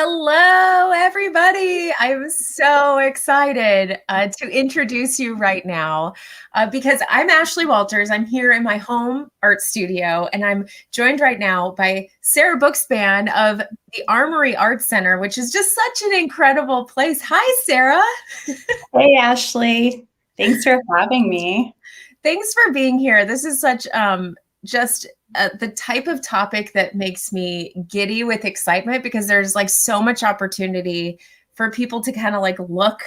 Hello, everybody. I'm so excited to introduce you right now because I'm Ashleigh Walters. I'm here in my home art studio, and I'm joined right now by Sara Brookspan of the Armory Art Center, which is just such an incredible place. Hi, Sara. Hey, Ashleigh. Thanks for having me. Thanks for being here. This is such just the type of topic that makes me giddy with excitement because there's like so much opportunity for people to kind of like look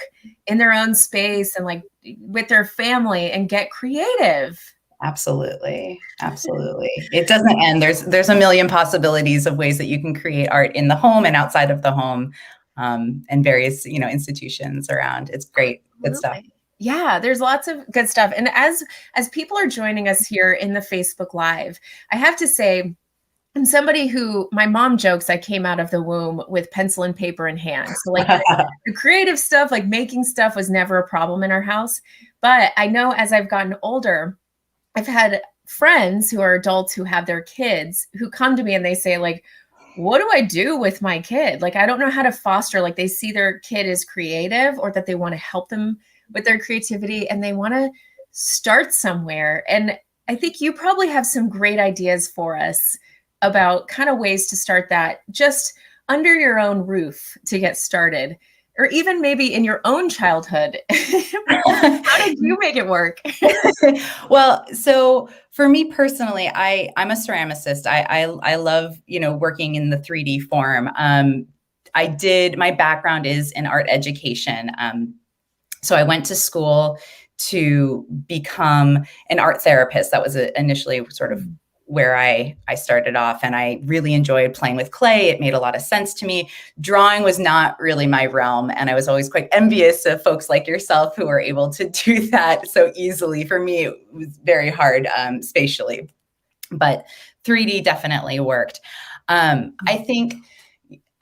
in their own space and like with their family and get creative. Absolutely. Absolutely. It doesn't end. There's a million possibilities of ways that you can create art in the home and outside of the home, and various, institutions around. It's great. Good stuff. Yeah, there's lots of good stuff. And as people are joining us here in the Facebook Live, I have to say, I'm somebody who, my mom jokes, I came out of the womb with pencil and paper in hand. So like the creative stuff, like making stuff was never a problem in our house. But I know as I've gotten older, I've had friends who are adults who have their kids who come to me and they say like, what do I do with my kid? Like, I don't know how to foster, like they see their kid as creative or that they want to help them with their creativity and they want to start somewhere. And I think you probably have some great ideas for us about kind of ways to start that just under your own roof to get started, or even maybe in your own childhood. How did you make it work? Well, so for me personally, I'm a ceramicist. I love, working in the 3D form. My background is in art education. So I went to school to become an art therapist. That was initially sort of where I started off, and I really enjoyed playing with clay. It made a lot of sense to me. Drawing was not really my realm, and I was always quite envious of folks like yourself who are able to do that so easily. For me, it was very hard spatially, but 3D definitely worked. I think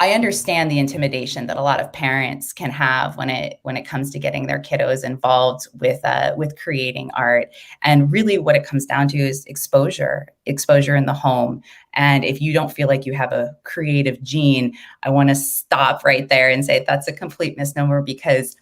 I understand the intimidation that a lot of parents can have when it comes to getting their kiddos involved with creating art. And really what it comes down to is exposure in the home. And if you don't feel like you have a creative gene, I want to stop right there and say that's a complete misnomer, because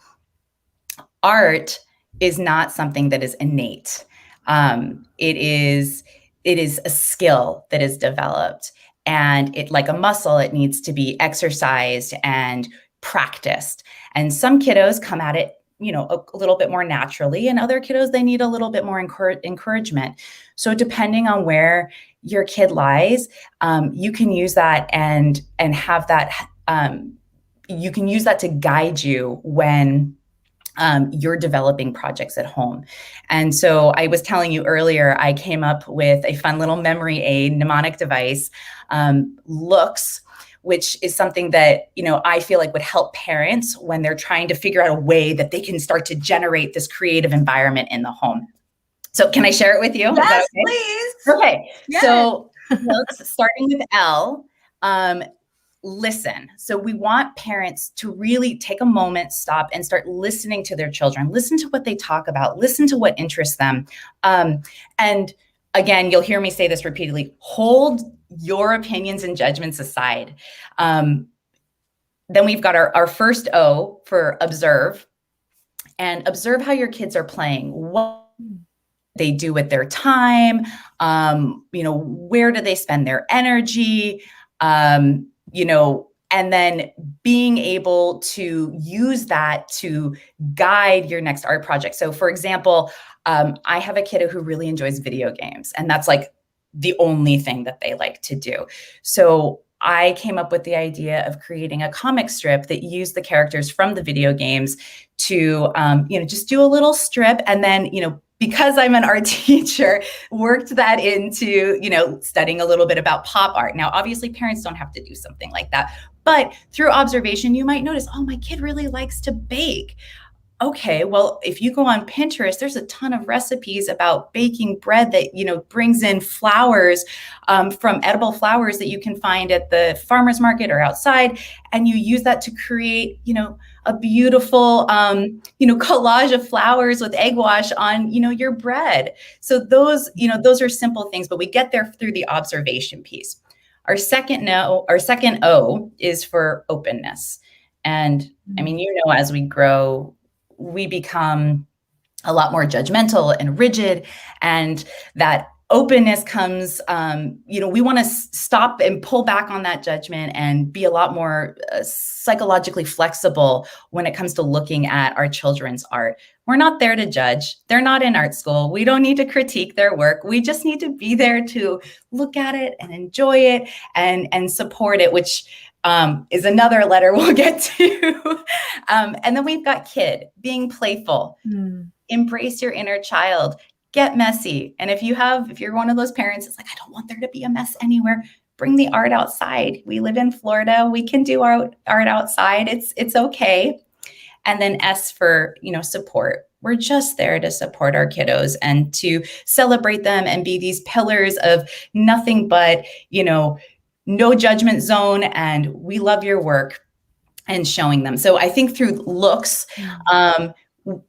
art is not something that is innate. It is a skill that is developed. And it, like a muscle, it needs to be exercised and practiced. And some kiddos come at it, a little bit more naturally, and other kiddos, they need a little bit more encouragement. So depending on where your kid lies, you can use that and have that, you can use that to guide you when you're developing projects at home. And so I was telling you earlier, I came up with a fun little memory aid mnemonic device, Looks, which is something that, I feel like would help parents when they're trying to figure out a way that they can start to generate this creative environment in the home. So can I share it with you? Yes, okay? Please. Okay. Yes. So Looks, starting with L, listen. So we want parents to really take a moment, stop, and start listening to their children. Listen to what they talk about. Listen to what interests them. And again, you'll hear me say this repeatedly: hold your opinions and judgments aside. Then we've got our first O for observe. And observe how your kids are playing. What they do with their time. Where do they spend their energy? And then being able to use that to guide your next art project. So for example, I have a kiddo who really enjoys video games, and that's like the only thing that they like to do. So I came up with the idea of creating a comic strip that used the characters from the video games to, just do a little strip. And then, because I'm an art teacher, worked that into, studying a little bit about pop art. Now, obviously, parents don't have to do something like that, but through observation, you might notice, oh, my kid really likes to bake. Okay, well, if you go on Pinterest, there's a ton of recipes about baking bread that, brings in flowers, from edible flowers that you can find at the farmer's market or outside. And you use that to create, a beautiful, collage of flowers with egg wash on, your bread. So those are simple things, but we get there through the observation piece. Our second O is for openness. And I mean, as we grow, we become a lot more judgmental and rigid, and that openness comes, we want to stop and pull back on that judgment and be a lot more psychologically flexible when it comes to looking at our children's art. We're not there to judge. They're not in art school. We don't need to critique their work. We just need to be there to look at it and enjoy it and support it, which is another letter we'll get to. And then we've got kid, being playful. Embrace your inner child. Get messy. And if you're one of those parents, it's like, I don't want there to be a mess anywhere. Bring the art outside. We live in Florida. We can do our art outside. It's okay. And then S for, support. We're just there to support our kiddos and to celebrate them and be these pillars of nothing but, no judgment zone. And we love your work, and showing them. So I think through looks,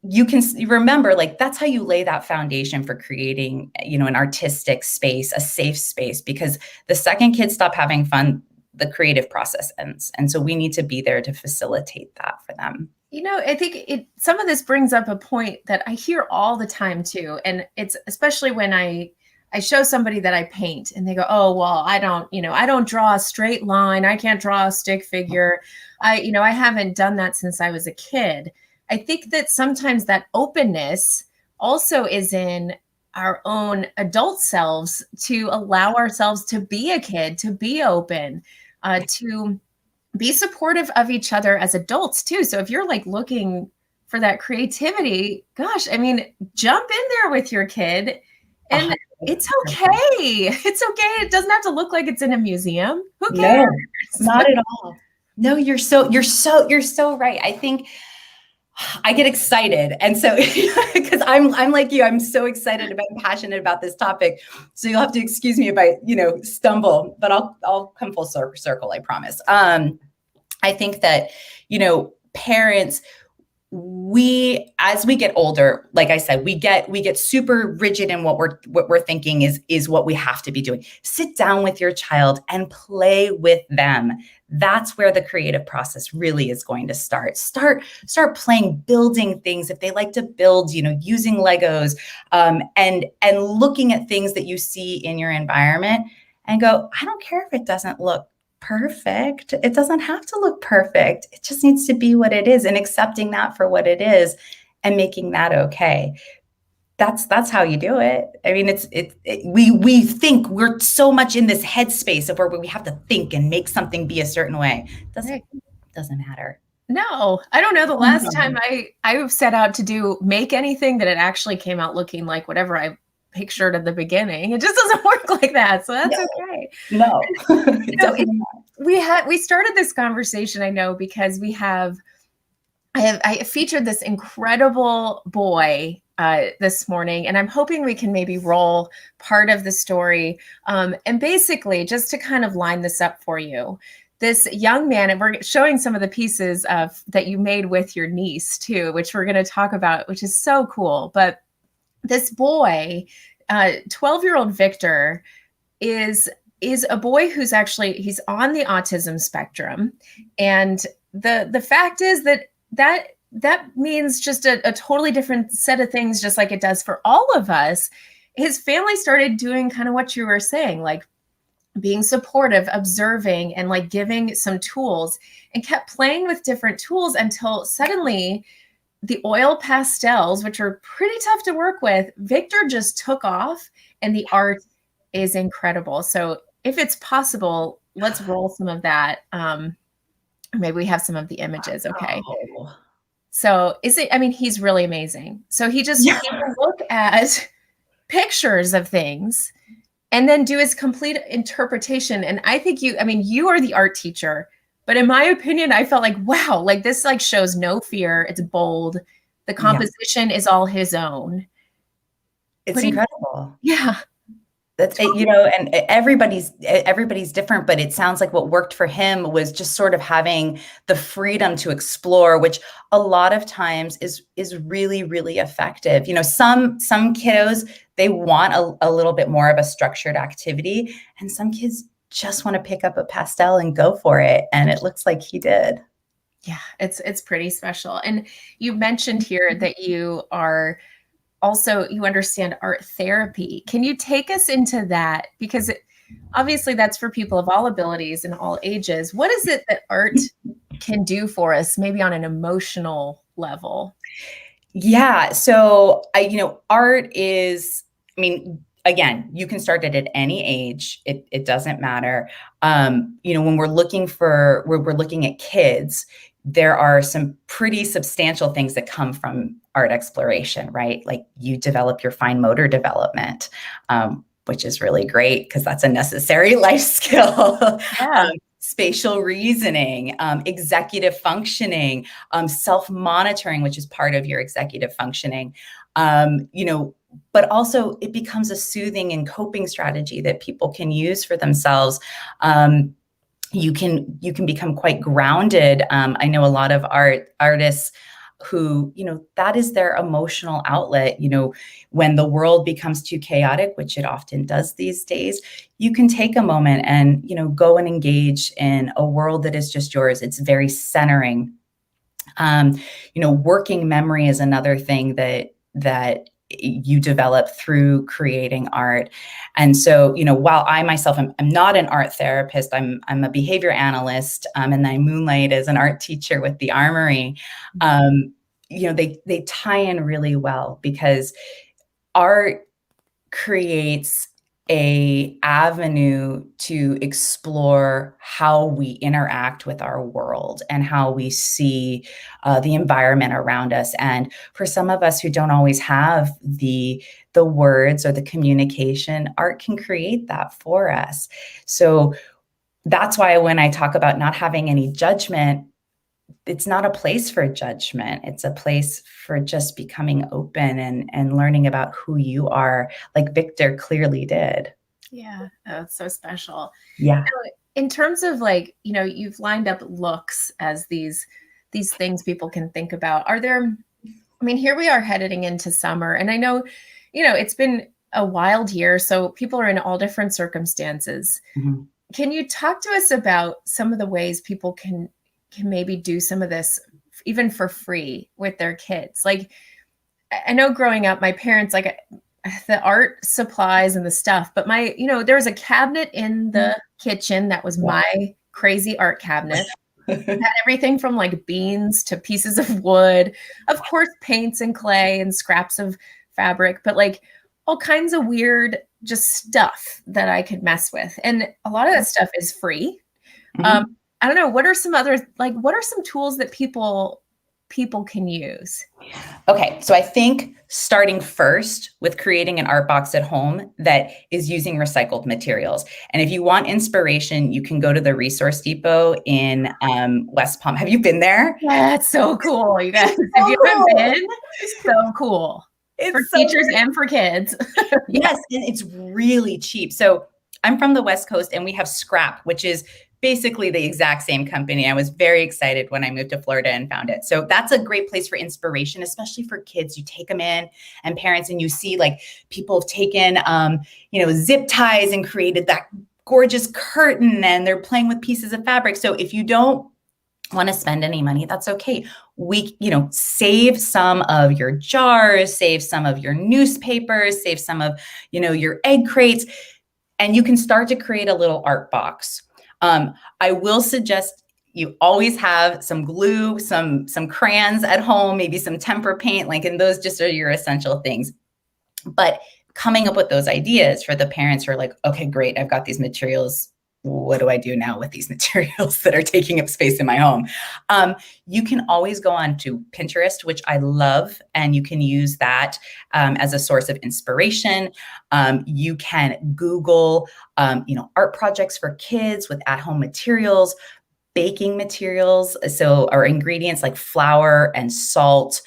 you can remember, like, that's how you lay that foundation for creating, an artistic space, a safe space, because the second kids stop having fun, the creative process ends. And so we need to be there to facilitate that for them. I think some of this brings up a point that I hear all the time too. And it's especially when I show somebody that I paint and they go, oh, well, I don't draw a straight line. I can't draw a stick figure. I haven't done that since I was a kid. I think that sometimes that openness also is in our own adult selves, to allow ourselves to be a kid, to be open, to be supportive of each other as adults too. So if you're like looking for that creativity, gosh, I mean, jump in there with your kid, and it's okay. It's okay. It doesn't have to look like it's in a museum. Who cares? No, not at all. No, you're so right. I think I get excited. And so, because I'm like you, I'm so excited about and passionate about this topic. So you'll have to excuse me if I, stumble, but I'll come full circle, I promise. I think that, parents, as we get older, like I said, we get super rigid in what we're thinking is what we have to be doing. Sit down with your child and play with them. That's where the creative process really is going to start. Start playing, building things. If they like to build, using Legos, and looking at things that you see in your environment and go, I don't care if it doesn't look perfect. It doesn't have to look perfect. It just needs to be what it is, and accepting that for what it is and making that okay. That's how you do it. I mean, we think we're so much in this headspace of where we have to think and make something be a certain way. Doesn't matter. No, I don't know the last time I set out to make anything that it actually came out looking like whatever I pictured at the beginning. It just doesn't work like that. So that's okay. No. We started this conversation, I know, because I featured this incredible boy this morning, and I'm hoping we can maybe roll part of the story. And basically, just to kind of line this up for you, this young man, and we're showing some of the pieces that you made with your niece too, which we're going to talk about, which is so cool. But this boy, 12-year-old Victor, is a boy who's he's on the autism spectrum. And the fact is that means just a totally different set of things, just like it does for all of us. His family started doing kind of what you were saying, like being supportive, observing, and like giving some tools, and kept playing with different tools until suddenly the oil pastels, which are pretty tough to work with, Victor just took off, and the art is incredible. So if it's possible, let's roll some of that. Maybe we have some of the images. Okay. Oh. So he's really amazing. So he can look at pictures of things and then do his complete interpretation. And I think you are the art teacher, but in my opinion, I felt like, wow, like this like shows no fear. It's bold. The composition is all his own. It's incredible. Yeah. That's, and everybody's different, but it sounds like what worked for him was just sort of having the freedom to explore, which a lot of times is really, really effective. Some kiddos, they want a little bit more of a structured activity, and some kids just want to pick up a pastel and go for it. And it looks like he did. Yeah, it's pretty special. And you mentioned here that you are also, you understand art therapy. Can you take us into that? Because obviously that's for people of all abilities and all ages. What is it that art can do for us, maybe on an emotional level? Yeah. So art is, again, you can start it at any age. It doesn't matter. When we're looking at kids, there are some pretty substantial things that come from art exploration, right? Like you develop your fine motor development, which is really great because that's a necessary life skill. Yeah. Spatial reasoning, executive functioning, self-monitoring, which is part of your executive functioning, but also it becomes a soothing and coping strategy that people can use for themselves. You can become quite grounded. I know a lot of artists who, that is their emotional outlet. When the world becomes too chaotic, which it often does these days, you can take a moment and, go and engage in a world that is just yours. It's very centering. Working memory is another thing that you develop through creating art. And so, while I myself am not an art therapist, I'm a behavior analyst, and I moonlight as an art teacher with the Armory. They tie in really well because art creates a avenue to explore how we interact with our world and how we see the environment around us. And for some of us who don't always have the words or the communication, art can create that for us. So that's why when I talk about not having any judgment, it's not a place for judgment. It's a place for just becoming open and learning about who you are, like Victor clearly did. Yeah, that's so special. Yeah. Now, in terms of you've lined up looks as these things people can think about. Are there, here we are heading into summer, and I know, it's been a wild year, so people are in all different circumstances. Mm-hmm. Can you talk to us about some of the ways people can maybe do some of this even for free with their kids? Like, I know growing up, my parents, like the art supplies and the stuff, but there was a cabinet in the kitchen that was my crazy art cabinet. It had everything from like beans to pieces of wood, of course, paints and clay and scraps of fabric, but like all kinds of weird just stuff that I could mess with. And a lot of that stuff is free. Mm-hmm. I don't know. What are some tools that people can use? Okay. So I think starting first with creating an art box at home that is using recycled materials. And if you want inspiration, you can go to the Resource Depot in West Palm. Have you been there? Yeah, it's so cool. You guys, So if you haven't cool. been, so cool. It's for so teachers great. And for kids. Yes. And it's really cheap. So I'm from the West Coast and we have Scrap, which is basically the exact same company. I was very excited when I moved to Florida and found it. So that's a great place for inspiration, especially for kids. You take them in and parents, and you see like people have taken, zip ties and created that gorgeous curtain, and they're playing with pieces of fabric. So if you don't want to spend any money, that's okay. We, save some of your jars, save some of your newspapers, save some of, your egg crates, and you can start to create a little art box. I will suggest you always have some glue, some crayons at home, maybe some tempera paint, and those just are your essential things. But coming up with those ideas for the parents who are like, okay, great, I've got these materials. What do I do now with these materials that are taking up space in my home? You can always go on to Pinterest, which I love, and you can use that as a source of inspiration. You can Google, art projects for kids with at-home materials, baking materials, or ingredients like flour and salt,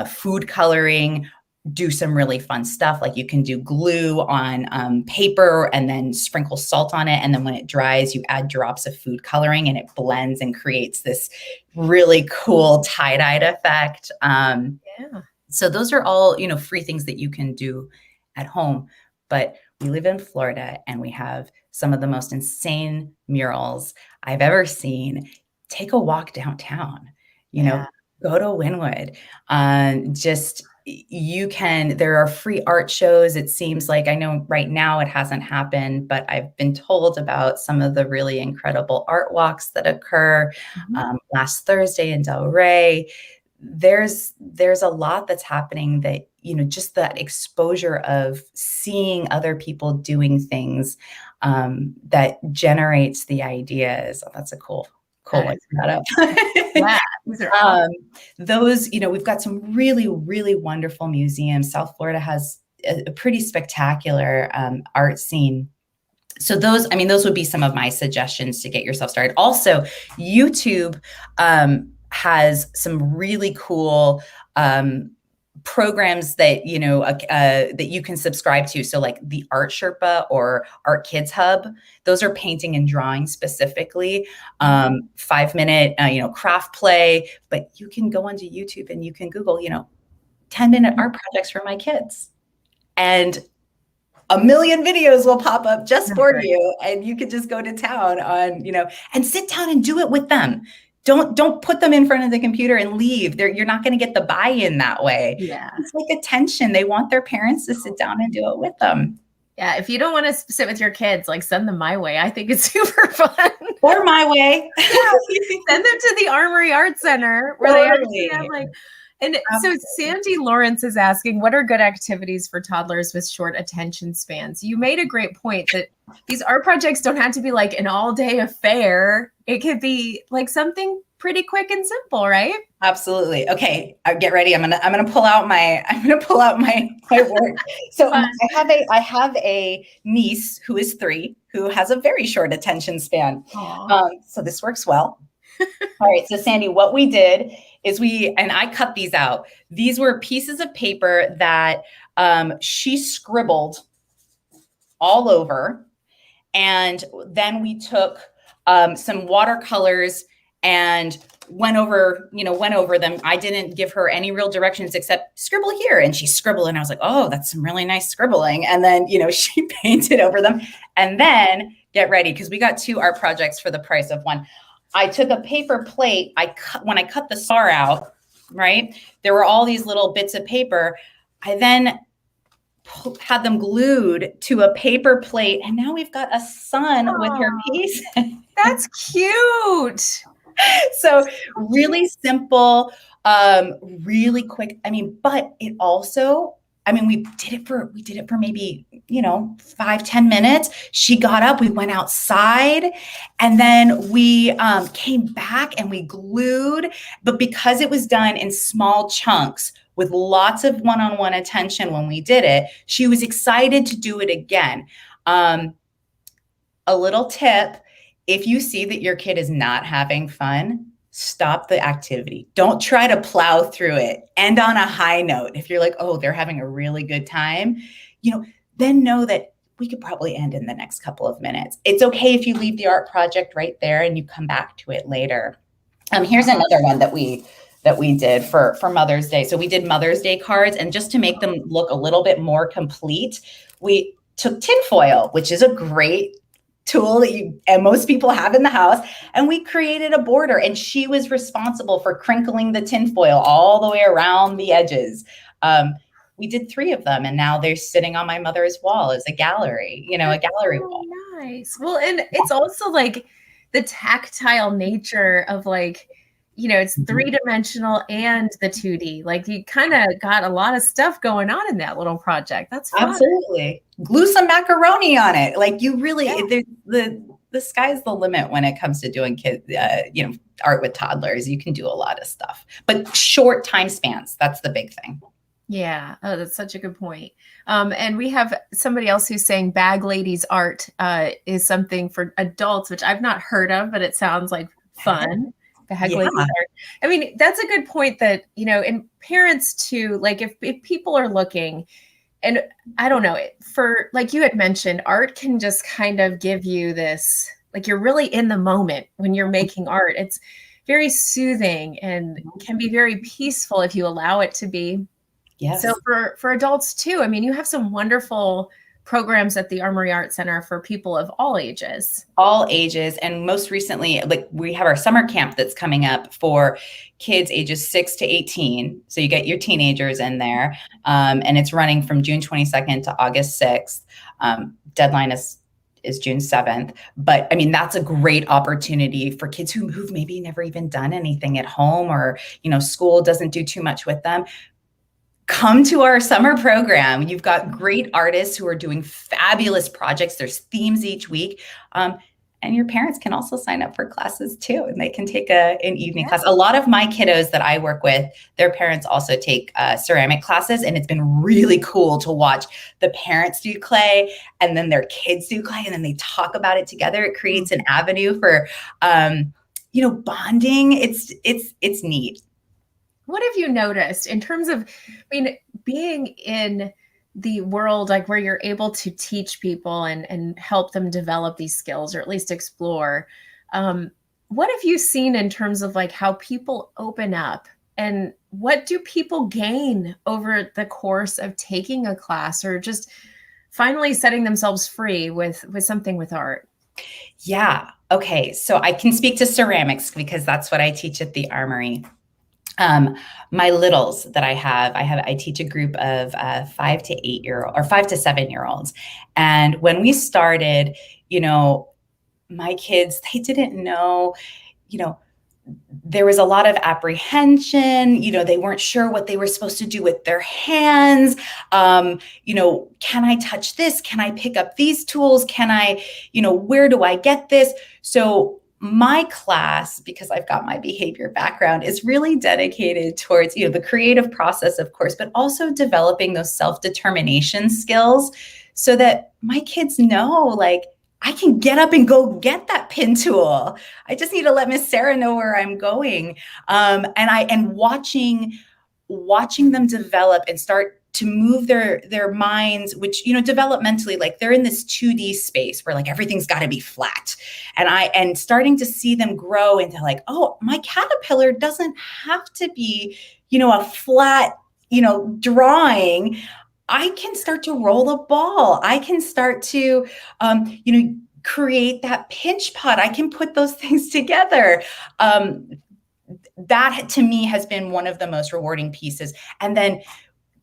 food coloring. Do some really fun stuff. Like you can do glue on paper and then sprinkle salt on it. And then when it dries, you add drops of food coloring and it blends and creates this really cool tie-dyed effect. So those are all, free things that you can do at home. But we live in Florida and we have some of the most insane murals I've ever seen. Take a walk downtown, go to Wynwood. There are free art shows. It seems like, I know right now it hasn't happened, but I've been told about some of the really incredible art walks that occur. Last Thursday in Delray. There's a lot that's happening that, just that exposure of seeing other people doing things that generates the ideas. Oh, that's a cool one to set up. Yeah, these are awesome. We've got some really, really wonderful museums. South Florida has a pretty spectacular art scene. So those would be some of my suggestions to get yourself started. Also, YouTube has some really cool programs that that you can subscribe to. So like the Art Sherpa or Art Kids Hub, those are painting and drawing specifically. 5-minute craft play, but you can go onto YouTube and you can Google 10-minute art projects for my kids, and a million videos will pop up just for you, and you can just go to town on and sit down and do it with them. Don't put them in front of the computer and leave. You're not going to get the buy-in that way. Yeah. It's like attention. They want their parents to sit down and do it with them. Yeah. If you don't want to sit with your kids, like send them my way. I think it's super fun. Or my way. Send them to the Armory Art Center where they actually have and so Sandy Lawrence is asking, what are good activities for toddlers with short attention spans? You made a great point that these art projects don't have to be like an all-day affair. It could be like something pretty quick and simple, right? Absolutely. Okay, get ready. I'm gonna pull out my work. So I have a niece who is 3 who has a very short attention span. So this works well. All right. So Sandy, what we did is I cut these out. These were pieces of paper that she scribbled all over. And then we took some watercolors and went over them. I didn't give her any real directions except scribble here. And she scribbled and I was like, oh, that's some really nice scribbling. And then, she painted over them. And then get ready, because we got 2 art projects for the price of one. I took a paper plate. When I cut the star out, right, there were all these little bits of paper. I then had them glued to a paper plate, and now we've got a sun with her piece. That's cute. So really simple, really quick. But it also, we did it for maybe, 5-10 minutes. She got up, we went outside, and then we came back and we glued. But because it was done in small chunks with lots of one-on-one attention when we did it, she was excited to do it again. A little tip: if you see that your kid is not having fun, stop the activity. Don't try to plow through it. End on a high note. If you're like, oh, they're having a really good time, then know that we could probably end in the next couple of minutes. It's okay if you leave the art project right there and you come back to it later. Here's another one that we did for Mother's Day. So we did Mother's Day cards, and just to make them look a little bit more complete, we took tinfoil, which is a great tool that most people have in the house, and we created a border, and she was responsible for crinkling the tinfoil all the way around the edges. We did 3 of them, and now they're sitting on my mother's wall as a gallery, a gallery wall. Nice. Well, and it's also like the tactile nature of it's 3-dimensional and the 2D. Like you kind of got a lot of stuff going on in that little project. That's fun. Absolutely. Glue some macaroni on it. Like you really, the sky's the limit when it comes to doing kids, art with toddlers. You can do a lot of stuff, but short time spans. That's the big thing. Yeah. Oh, that's such a good point. And we have somebody else who's saying Bag Ladies art is something for adults, which I've not heard of, but it sounds like fun. Bag Ladies art. That's a good point that, and parents too, like if people are looking, and I don't know, for like you had mentioned, art can just kind of give you this, like you're really in the moment when you're making art. It's very soothing and can be very peaceful if you allow it to be. Yes. So for adults too, you have some wonderful programs at the Armory Art Center for people of all ages. All ages. And most recently, like we have our summer camp that's coming up for kids ages 6 to 18. So you get your teenagers in there. And it's running from June 22nd to August 6th. Deadline is June 7th. But I mean, that's a great opportunity for kids who've maybe never even done anything at home, or, school doesn't do too much with them. Come to our summer program. You've got great artists who are doing fabulous projects. There's themes each week. And your parents can also sign up for classes too, and they can take an evening class. A lot of my kiddos that I work with, their parents also take ceramic classes, and it's been really cool to watch the parents do clay and then their kids do clay, and then they talk about it together. It creates an avenue for, bonding. It's neat. What have you noticed in terms of, being in the world, like where you're able to teach people and help them develop these skills, or at least explore? What have you seen in terms of like how people open up, and what do people gain over the course of taking a class, or just finally setting themselves free with something with art? Yeah. Okay. So I can speak to ceramics because that's what I teach at the Armory. My littles that I teach a group of 5 to 8-year-old or 5 to 7-year-olds. And when we started, my kids, they didn't know, there was a lot of apprehension. They weren't sure what they were supposed to do with their hands. Can I touch this? Can I pick up these tools? Can I, where do I get this? So my class, because I've got my behavior background, is really dedicated towards, the creative process, of course, but also developing those self-determination skills so that my kids know, like, I can get up and go get that pin tool. I just need to let Miss Sara know where I'm going. And watching them develop and start to move their minds, which, developmentally, like they're in this 2D space where like everything's got to be flat. And starting to see them grow into like, oh, my caterpillar doesn't have to be, a flat, drawing. I can start to roll a ball. I can start to, create that pinch pot. I can put those things together. That to me has been one of the most rewarding pieces. And then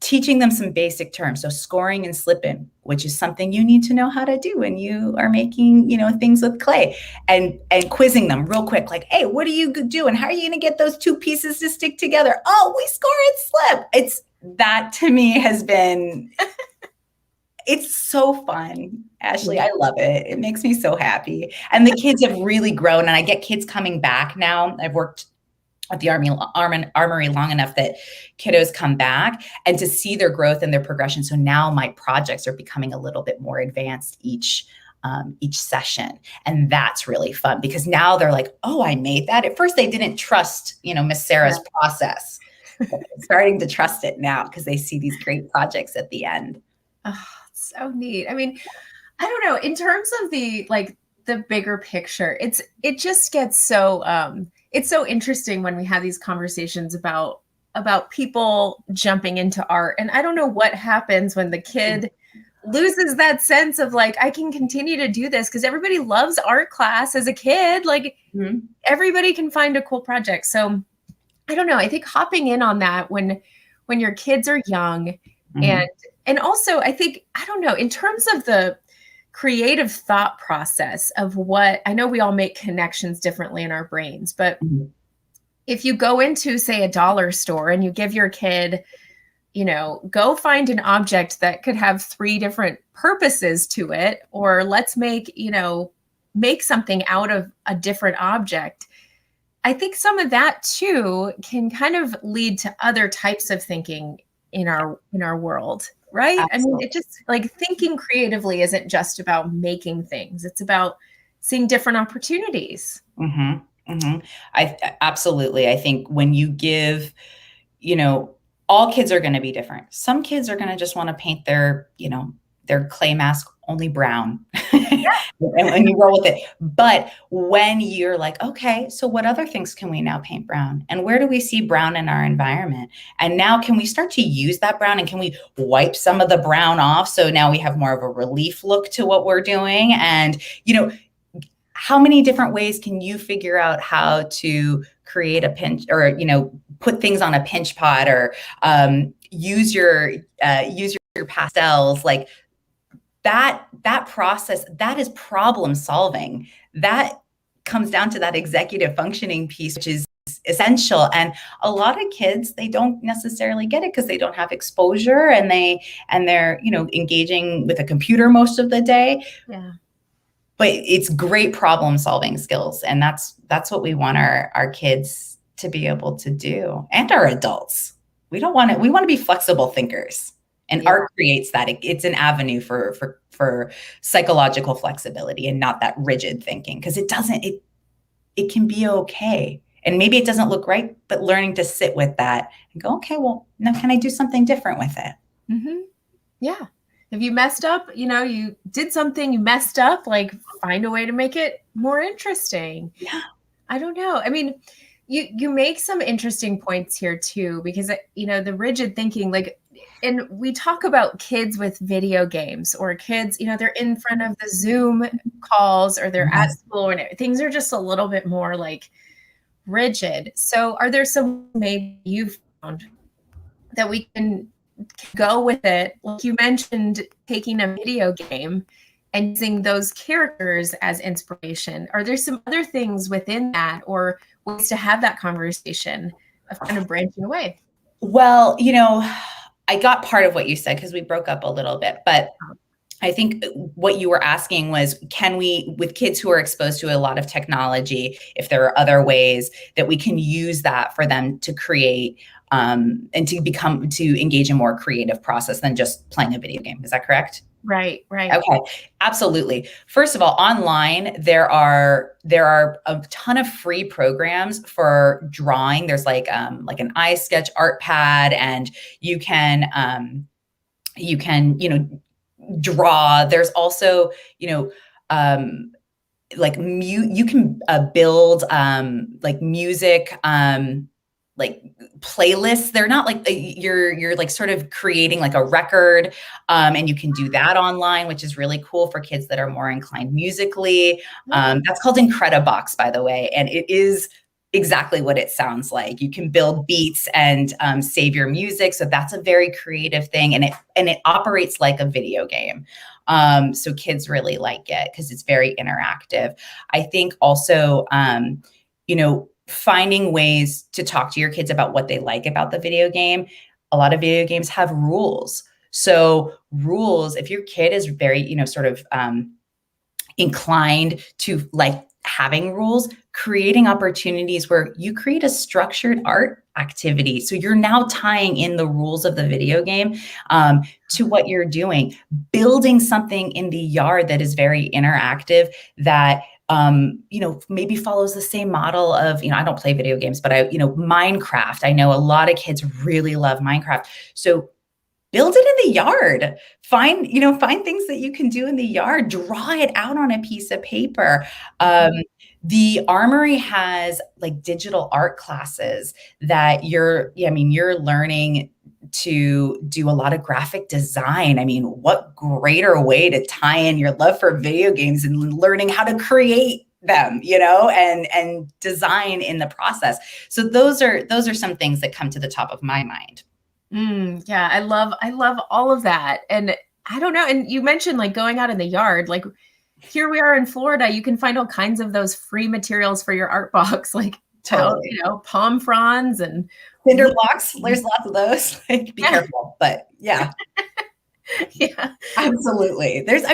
teaching them some basic terms. So scoring and slipping, which is something you need to know how to do when you are making, things with clay, and quizzing them real quick. Like, hey, what do you do? And how are you going to get those two pieces to stick together? Oh, we score and slip. That to me has been, it's so fun. Ashleigh, I love it. It makes me so happy. And the kids have really grown, and I get kids coming back now. I've worked at the Armory long enough that kiddos come back, and to see their growth and their progression. So now my projects are becoming a little bit more advanced each session. And that's really fun because now they're like, oh, I made that. At first they didn't trust, Miss Sara's process. Starting to trust it now because they see these great projects at the end. Oh, so neat. I don't know, in terms of the bigger picture, it just gets so, it's so interesting when we have these conversations about people jumping into art. And I don't know what happens when the kid loses that sense of like, I can continue to do this, because everybody loves art class as a kid. Like everybody can find a cool project. So I don't know. I think hopping in on that when your kids are young, and also I think, I don't know, in terms of the creative thought process of what, I know we all make connections differently in our brains, but if you go into, say, a dollar store and you give your kid, go find an object that could have 3 different purposes to it, or let's make something out of a different object. I think some of that too can kind of lead to other types of thinking in our world, right? Absolutely. It just like thinking creatively isn't just about making things. It's about seeing different opportunities. Absolutely. I think when you give, all kids are going to be different. Some kids are going to just want to paint their clay mask only brown. And you roll with it. But when you're like, okay, so what other things can we now paint brown? And where do we see brown in our environment? And now can we start to use that brown, and can we wipe some of the brown off? So now we have more of a relief look to what we're doing. And, how many different ways can you figure out how to create a pinch, or, put things on a pinch pot, or use your pastels, like that process, that is problem solving. That comes down to that executive functioning piece, which is essential. And a lot of kids, they don't necessarily get it because they don't have exposure, and they're engaging with a computer most of the day. Yeah. But it's great problem solving skills, and that's what we want our kids to be able to do, and our adults. We want to be flexible thinkers, and art creates that. It's an avenue for psychological flexibility, and not that rigid thinking, because it can be okay. And maybe it doesn't look right, but learning to sit with that and go, okay, well, now can I do something different with it? Mm-hmm. Yeah. If you messed up, you did something, you messed up, like find a way to make it more interesting. Yeah. I don't know. I mean, you make some interesting points here too, because, the rigid thinking, like, and we talk about kids with video games, or kids, they're in front of the Zoom calls, or they're at school, and things are just a little bit more like rigid. So are there some maybe you've found that we can go with it? Like you mentioned, taking a video game and using those characters as inspiration. Are there some other things within that, or ways to have that conversation of kind of branching away? Well, I got part of what you said because we broke up a little bit, but I think what you were asking was, can we, with kids who are exposed to a lot of technology, if there are other ways that we can use that for them to create and to engage in more creative process than just playing a video game? Is that correct? Right. Okay, absolutely. First of all, online, there are a ton of free programs for drawing. There's like an iSketch art pad, and you can draw. There's also, you can build like music, like playlists. They're not like you're like sort of creating like a record, and you can do that online, which is really cool for kids that are more inclined musically. That's called Incredibox, by the way, and it is exactly what it sounds like. You can build beats and save your music. So that's a very creative thing, and it operates like a video game. So kids really like it because it's very interactive. I think also, finding ways to talk to your kids about what they like about the video game. A lot of video games have rules. So rules, if your kid is very, sort of inclined to like having rules, creating opportunities where you create a structured art activity. So you're now tying in the rules of the video game to what you're doing, building something in the yard that is very interactive, that maybe follows the same model of, I don't play video games, but Minecraft. I know a lot of kids really love Minecraft. So build it in the yard. Find things that you can do in the yard. Draw it out on a piece of paper. The Armory has like digital art classes that you're learning to do a lot of graphic design. I mean, what greater way to tie in your love for video games and learning how to create them, and design in the process. So those are some things that come to the top of my mind. Yeah, I love all of that. And I don't know. And you mentioned like going out in the yard, like here we are in Florida, you can find all kinds of those free materials for your art box, like totally. Palm fronds and cinder blocks. There's lots of those. Like, be careful, but yeah. Yeah, absolutely. There's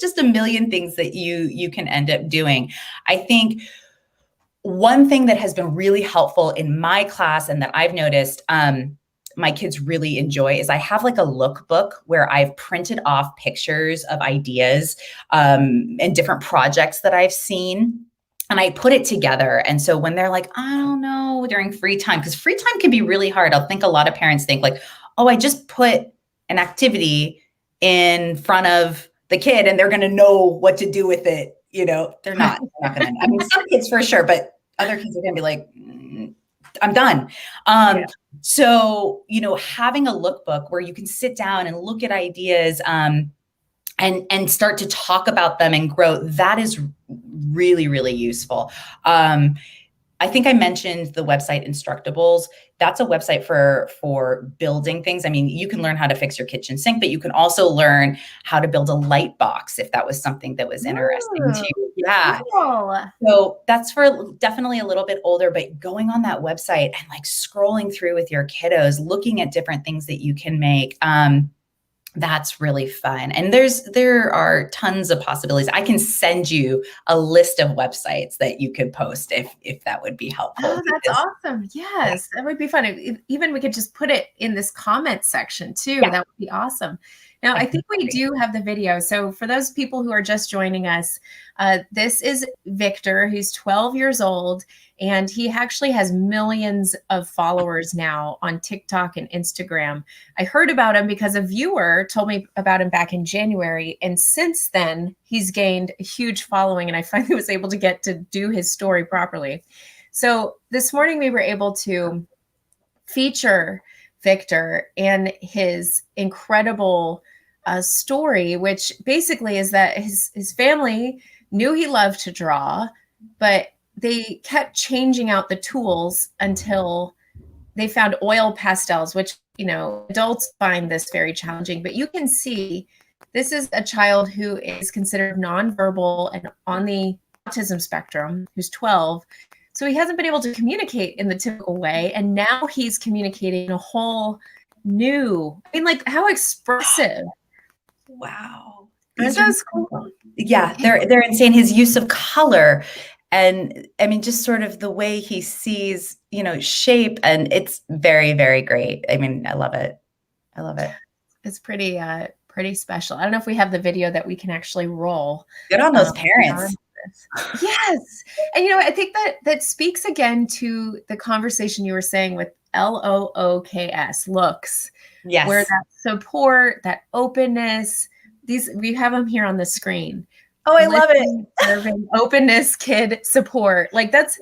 just a million things that you can end up doing. I think one thing that has been really helpful in my class, and that I've noticed my kids really enjoy, is I have like a lookbook where I've printed off pictures of ideas and different projects that I've seen. And I put it together. And so when they're like, I don't know, during free time, because free time can be really hard. I think a lot of parents think like, oh, I just put an activity in front of the kid and they're going to know what to do with it. You know, they're not going to. I mean, some kids for sure, but other kids are going to be like, I'm done. So, you know, having a lookbook where you can sit down and look at ideas, and start to talk about them and grow, that is really, really useful. I think I mentioned the website Instructables. That's a website for building things. I mean, you can learn how to fix your kitchen sink, but you can also learn how to build a light box if that was something that was interesting to you. Yeah. Cool. So that's for definitely a little bit older, but going on that website and like scrolling through with your kiddos, looking at different things that you can make. That's really fun. And there are tons of possibilities. I can send you a list of websites that you could post if that would be helpful. Oh, that's awesome. Yes, that would be fun. Even we could just put it in this comment section too. Yeah. That would be awesome. Now, I think we do have the video. So for those people who are just joining us, this is Victor, who's 12 years old, and he actually has millions of followers now on TikTok and Instagram. I heard about him because a viewer told me about him back in January. And since then, he's gained a huge following, and I finally was able to get to do his story properly. So this morning we were able to feature Victor and his incredible story, which basically is that his family knew he loved to draw, but they kept changing out the tools until they found oil pastels, which, you know, adults find this very challenging. But you can see this is a child who is considered nonverbal and on the autism spectrum, who's 12. So he hasn't been able to communicate in the typical way. And now he's communicating a whole new, I mean, like, how expressive. Wow. These are cool. Yeah, they're insane. His use of color, and I mean, just sort of the way he sees, you know, shape, and it's very, very great. I mean, I love it. I love it. It's pretty special. I don't know if we have the video that we can actually roll. Good on those parents. Yes. And, you know, I think that speaks again to the conversation you were saying with LOOKS, looks. Yes. Where that support, that openness, we have them here on the screen. Oh, I love it. Serving, openness, kid support. Like, that's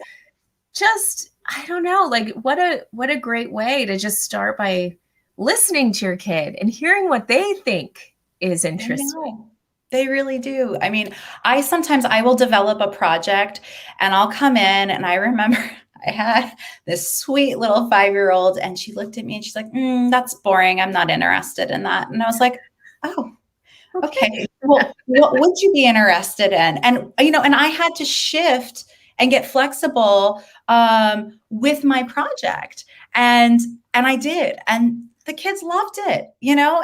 just, I don't know, like what a great way to just start by listening to your kid and hearing what they think is interesting. They really do. I mean, sometimes I will develop a project and I'll come in, and I remember I had this sweet little 5-year-old, and she looked at me and she's like, that's boring. I'm not interested in that. And I was like, oh, okay. Well, what would you be interested in? And, you know, and I had to shift and get flexible with my project. And I did. And the kids loved it. You know,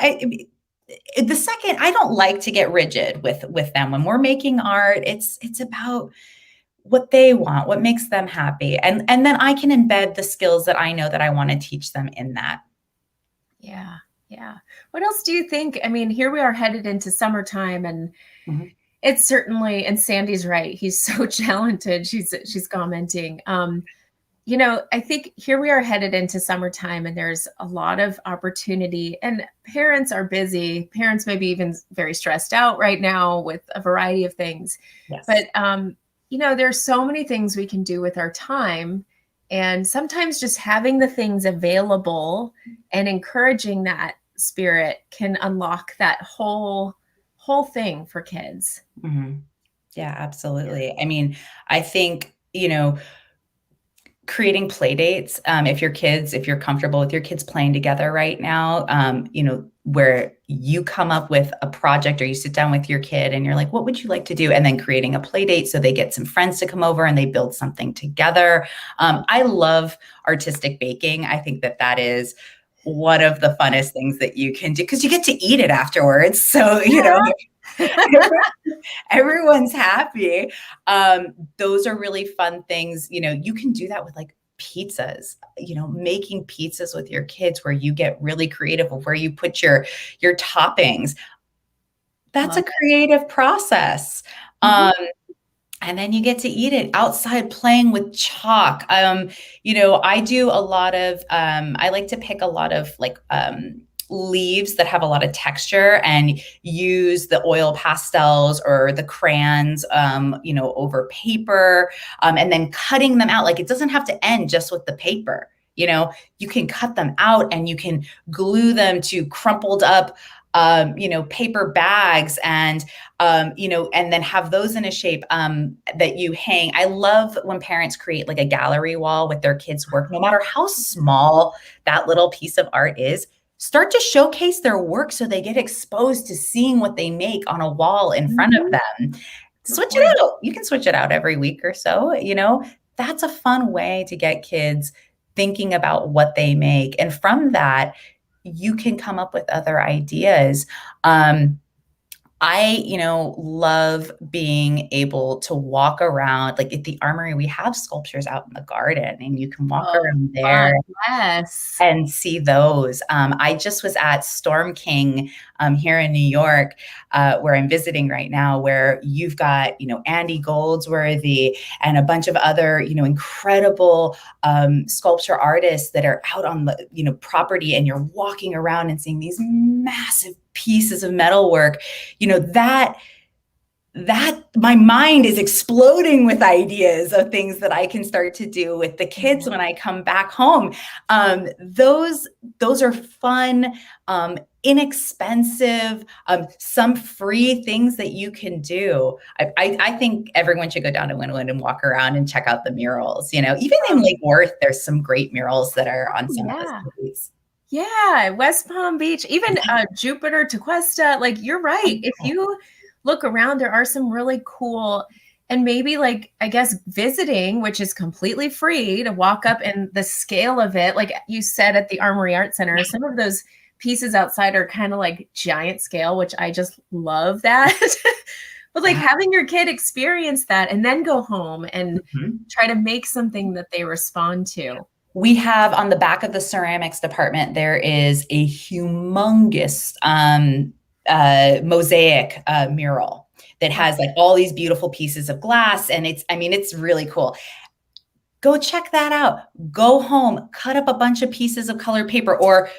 the second, I don't like to get rigid with them. When we're making art, it's about what they want, what makes them happy. And then I can embed the skills that I know that I want to teach them in that. Yeah. Yeah. What else do you think? I mean, here we are headed into summertime, and it's certainly, and Sandy's right. He's so talented. She's commenting. You know, I think here we are headed into summertime, and there's a lot of opportunity, and parents are busy. Parents may be even very stressed out right now with a variety of things. Yes. But, you know, there's so many things we can do with our time. And sometimes just having the things available and encouraging that spirit can unlock that whole thing for kids. Mm-hmm. Yeah, absolutely. I mean, I think, you know, creating play dates, if you're comfortable with your kids playing together right now, you know, where you come up with a project or you sit down with your kid and you're like, what would you like to do? And then creating a play date so they get some friends to come over and they build something together. I love artistic baking. I think that is one of the funnest things that you can do, because you get to eat it afterwards. So, you know, everyone's happy. Those are really fun things. You know, you can do that with like pizzas, you know, making pizzas with your kids where you get really creative of where you put your toppings. That's a creative process. And then you get to eat it outside playing with chalk. You know, I do a lot of, I like to pick a lot of like leaves that have a lot of texture and use the oil pastels or the crayons, over paper, and then cutting them out. Like, it doesn't have to end just with the paper. You can cut them out and you can glue them to crumpled up, paper bags and then have those in a shape that you hang. I love when parents create like a gallery wall with their kids' work, no matter how small that little piece of art is. Start to showcase their work so they get exposed to seeing what they make on a wall in front of them. Switch it out. You can switch it out every week or so. That's a fun way to get kids thinking about what they make. And from that, you can come up with other ideas. I love being able to walk around. Like at the Armory, we have sculptures out in the garden, and you can walk around there and see those. I just was at Storm King here in New York, where I'm visiting right now, where you've got, Andy Goldsworthy and a bunch of other, incredible sculpture artists that are out on the, property, and you're walking around and seeing these massive pieces of metalwork, that my mind is exploding with ideas of things that I can start to do with the kids when I come back home. Those are fun, inexpensive, some free things that you can do. I think everyone should go down to Wynwood and walk around and check out the murals. Even in Lake Worth, there's some great murals that are on some of the streets. Yeah, West Palm Beach, even Jupiter, Tequesta. Like, you're right. If you look around, there are some really cool, and maybe like, I guess, visiting, which is completely free to walk up, and the scale of it, like you said at the Armory Art Center, some of those pieces outside are kind of like giant scale, which I just love that. But like having your kid experience that and then go home and try to make something that they respond to. We have on the back of the ceramics department, there is a humongous mosaic mural that has like all these beautiful pieces of glass. And it's really cool. Go check that out. Go home, cut up a bunch of pieces of colored paper or,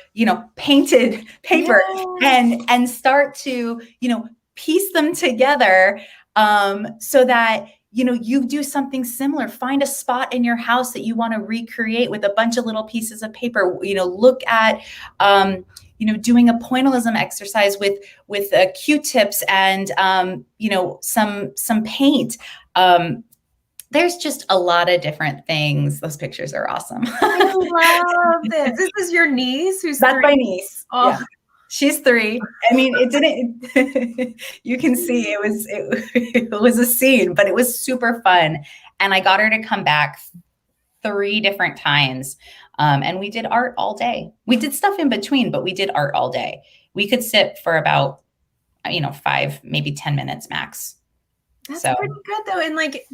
painted paper and start to, piece them together so that you do something similar. Find a spot in your house that you want to recreate with a bunch of little pieces of paper. Look at, doing a pointillism exercise with Q-tips and, some paint. There's just a lot of different things. Those pictures are awesome. I love this. This is your niece? That's 3? My niece. Oh. Yeah. She's 3. It didn't, you can see it was a scene, but it was super fun. And I got her to come back 3 different times. And we did art all day. We did stuff in between, but we did art all day. We could sit for about, 5, maybe 10 minutes max. That's pretty good though.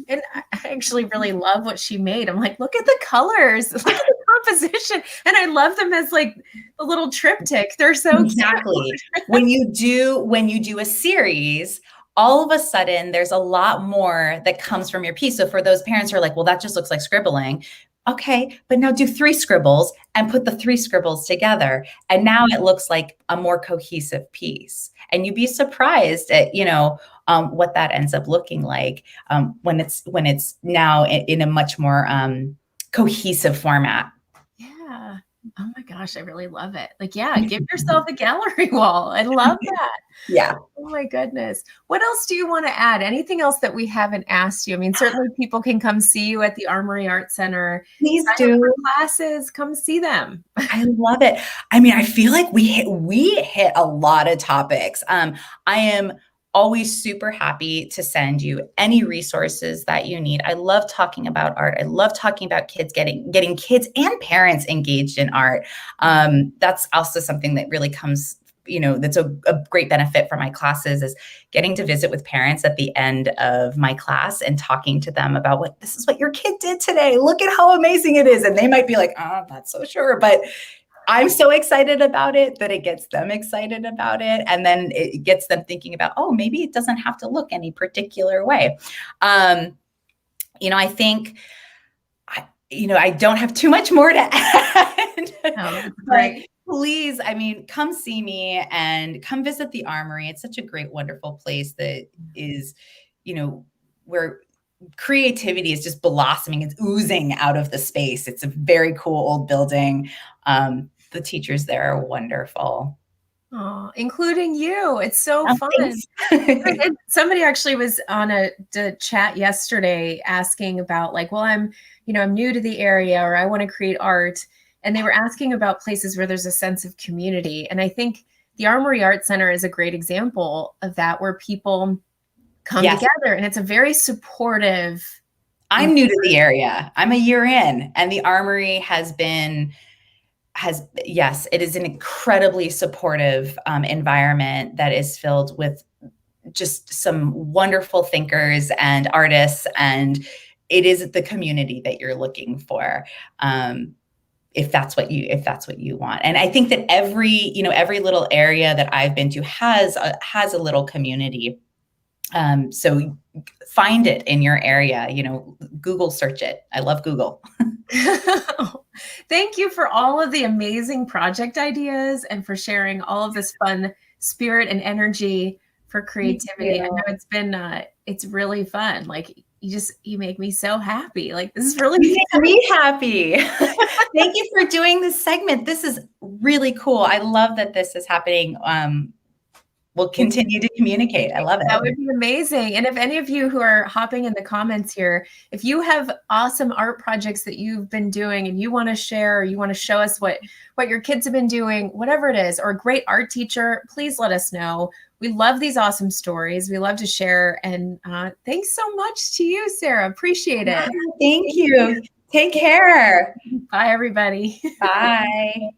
And I actually really love what she made. I'm like, look at the colors, look at the composition. And I love them as like a little triptych. They're so exactly. When you do a series, all of a sudden there's a lot more that comes from your piece. So for those parents who are like, well, that just looks like scribbling. Okay, but now do 3 scribbles and put the 3 scribbles together. And now it looks like a more cohesive piece. And you'd be surprised at, what that ends up looking like when it's now in a much more cohesive format. Yeah. Oh my gosh, I really love it. Like, yeah, give yourself a gallery wall. I love that. Yeah. Oh my goodness. What else do you want to add? Anything else that we haven't asked you? Certainly people can come see you at the Armory Art Center. Please do. Classes, come see them. I love it. I feel like we hit a lot of topics. I am always super happy to send you any resources that you need. I love talking about art. I love talking about kids, getting kids and parents engaged in art. That's also something that really comes, that's a great benefit for my classes is getting to visit with parents at the end of my class and talking to them about this is what your kid did today. Look at how amazing it is. And they might be like, oh, I'm not so sure, but I'm so excited about it that it gets them excited about it. And then it gets them thinking about, oh, maybe it doesn't have to look any particular way. I think, I don't have too much more to add. Oh, great. please, I mean, come see me and come visit the Armory. It's such a great, wonderful place that is, where creativity is just blossoming. It's oozing out of the space. It's a very cool old building. The teachers there are wonderful. Oh, including you. It's so Oh, fun. thanks. Somebody actually was on the chat yesterday asking about like, well, I'm new to the area, or I want to create art. And they were asking about places where there's a sense of community. And I think the Armory Art Center is a great example of that, where people come Yes. together and it's a very supportive. I'm new to the area. I'm a year in, and the Armory yes, it is an incredibly supportive environment that is filled with just some wonderful thinkers and artists, and it is the community that you're looking for. If that's what you want. And I think that every little area that I've been to has a little community. So find it in your area, Google search it. I love Google. Thank you for all of the amazing project ideas and for sharing all of this fun spirit and energy for creativity. I know it's really fun. Like you make me so happy. Like this is really You make me happy. Thank you for doing this segment. This is really cool. I love that this is happening. We'll continue to communicate. I love it. That would be amazing. And if any of you who are hopping in the comments here, if you have awesome art projects that you've been doing and you want to share, or you want to show us what your kids have been doing, whatever it is, or a great art teacher, please let us know. We love these awesome stories. We love to share. And thanks so much to you, Sara. Appreciate it. Thank you. Take care. Bye, everybody. Bye.